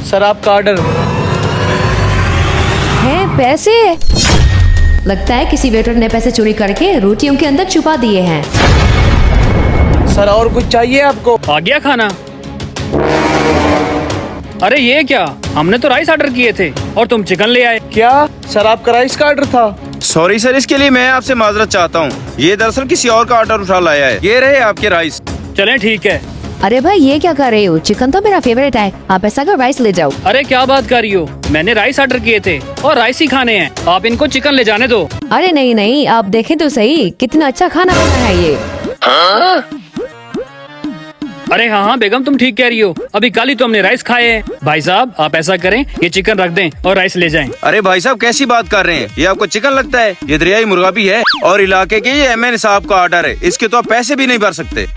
Sir आपका order. हैं पैसे? लगता है किसी वेटर ने पैसे चोरी करके रोटियों के अंदर छुपा दिए हैं। सर और कुछ चाहिए आपको? आ गया खाना? अरे ये क्या, हमने तो राइस ऑर्डर किए थे और तुम चिकन ले आए। क्या सर आपका राइस का ऑर्डर था? सॉरी सर, इसके लिए मैं आपसे माजरत चाहता हूँ। ये दरअसल किसी और का ऑर्डर उठा लाया है। ये रहे आपके राइस। चलें ठीक है। अरे भाई ये क्या कर रहे हो? चिकन तो मेरा फेवरेट है, आप ऐसा कर राइस ले जाओ। अरे क्या बात कर रही हो, मैंने राइस ऑर्डर किए थे और राइस ही खाने हैं। आप इनको चिकन ले जाने दो। अरे नहीं नहीं, आप देखें तो सही, कितना अच्छा खाना बना है ये। अरे हाँ बेगम, तुम ठीक कह रही हो, अभी कल ही तो हमने राइस खाए हैं। भाई साहब आप ऐसा करें, ये चिकन रख दें और राइस ले जाएं। अरे भाई साहब कैसी बात कर रहे हैं, ये आपको चिकन लगता है? ये दरियाई मुर्गा भी है और इलाके के ये MN साहब का ऑर्डर है, इसके तो आप पैसे भी नहीं भर सकते।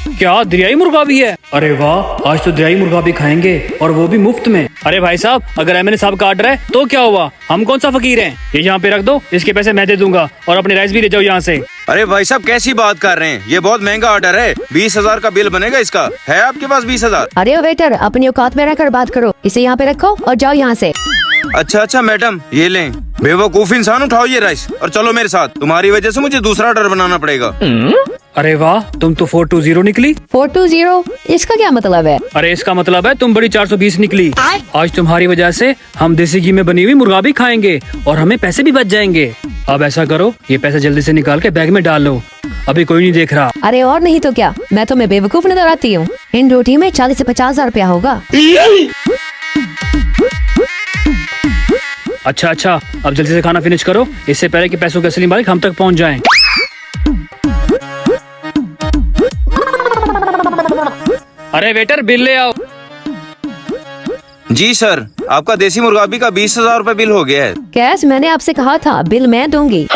क्या दरियाई मुर्गा भी है? अरे वाह, आज तो दरियाई मुर्गा भी खाएंगे और वो भी मुफ्त में। अरे भाई साहब, अगर MN साहब का ऑर्डर है तो क्या हुआ, हम कौन सा फकीर हैं? ये यहाँ पे रख दो, इसके पैसे मैं दे दूंगा और अपने राइस भी ले जाओ यहाँ से। अरे भाई साहब कैसी बात कर रहे हैं, ये बहुत महंगा ऑर्डर है। 20,000 का बिल बनेगा इसका। है आपके पास 20,000? अरे वेटर, अपनी औकात में रहकर बात करो, इसे यहाँ पे रखो और जाओ यहाँ से। अच्छा मैडम, ये लें। बेवकूफ इंसान, उठाओ ये राइस और चलो मेरे साथ। तुम्हारी वजह से मुझे दूसरा ऑर्डर बनाना पड़ेगा। अरे वाह, तुम तो 420 निकली। 420? इसका क्या मतलब है? अरे इसका मतलब है तुम बड़ी 420 निकली। आज तुम्हारी वजह से हम देसी घी में बनी हुई मुर्गा भी खाएंगे और हमें पैसे भी बच जाएंगे। अब ऐसा करो, ये पैसे जल्दी से निकाल के बैग में डाल लो, अभी कोई नहीं देख रहा। अरे और नहीं तो क्या, मैं तुम्हें बेवकूफ नजर आती हूँ? इन रोटी में 40 से 50,000 रुपया होगा। अच्छा, अब जल्दी से खाना फिनिश करो, इससे पहले कि पैसों के असली मालिक हम तक पहुंच जाएं। अरे वेटर, बिल ले आओ। जी सर, आपका देसी मुर्गा भी का 20,000 रूपए बिल हो गया है। कैश, मैंने आपसे कहा था बिल मैं दूंगी।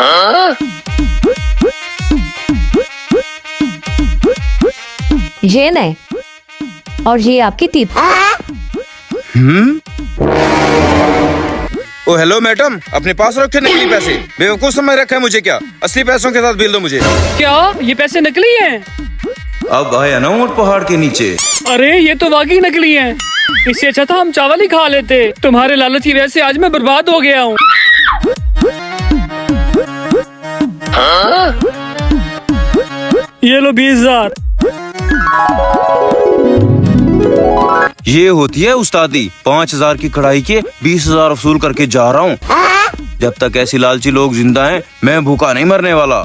ये नहीं, और ये आपकी टिप। ओ हेलो मैडम, अपने पास रखे नकली पैसे? बेवकूफ समझ रखा है मुझे क्या? असली पैसों के साथ बिल दो मुझे। क्या ये पैसे नकली हैं? अब आया ना ऊंट पहाड़ के नीचे। अरे ये तो वाकई नकली हैं। इससे अच्छा था हम चावल ही खा लेते। तुम्हारे लालच की वजह से आज मैं बर्बाद हो गया हूँ। ये लो 20,000। ये होती है उस्तादी, 5,000 की कढ़ाई के 20,000 वसूल करके जा रहा हूँ। जब तक ऐसी लालची लोग जिंदा हैं, मैं भूखा नहीं मरने वाला।